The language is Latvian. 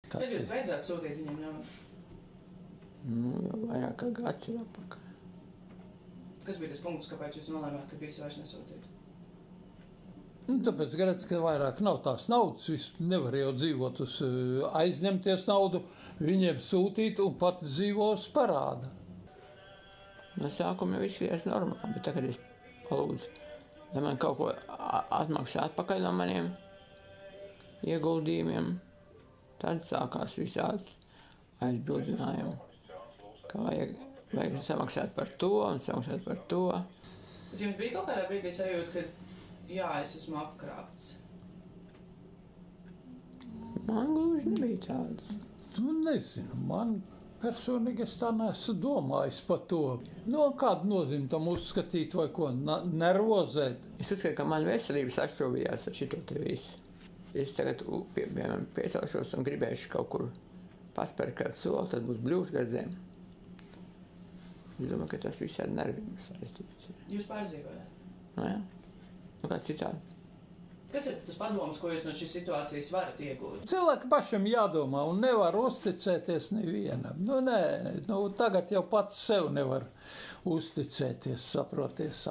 Kad jūs beidzāt sūtīt viņam naudu? Nu, jau vairāk kā gads ir atpakaļ. Kas bija tas punkts, kāpēc jūs nolēmāt, ka visi vairs nesūtīt? Nu, tāpēc, redz, ka vairāk nav tās naudas, viss nevar jau dzīvot uz aizņemties naudu, viņiem sūtīt un pat dzīvo uz parāda. No sākuma viss ir normāli, bet tagad es palūdzu, lai man kaut ko atmaksā atpakaļ no maniem ieguldījumiem. Tad sākās visāds aizbildinājumi, ka vajag samaksāt par to un samaksāt par to. Bet jums bija kaut kādā brīdī sajūta, ka jā, es esmu apkrāpts? Man gluži nebija tādas. Nu, nezinu, man personīgi es tā neesmu domājis par to. Nu, kādu nozīmi tam uzskatīt vai ko nervozēt? Es uzskatu, ka man veselības atšķobījās ar šito te visu. Es tagad piecelšos un gribēšu kaut kur paspērt kādu soli, tad būs bļūši gar zemi. Es domāju, ka tas viss ar nerviem saistīts. Jūs pārdzīvojāt? Nu jā, nu kā citādi. Kas ir tas padoms, ko jūs no šīs situācijas varat iegūt? Cilvēki pašam jādomā un nevar uzticēties nevienam. Nu, nē, nu, tagad jau pats sev nevar uzticēties, saproties.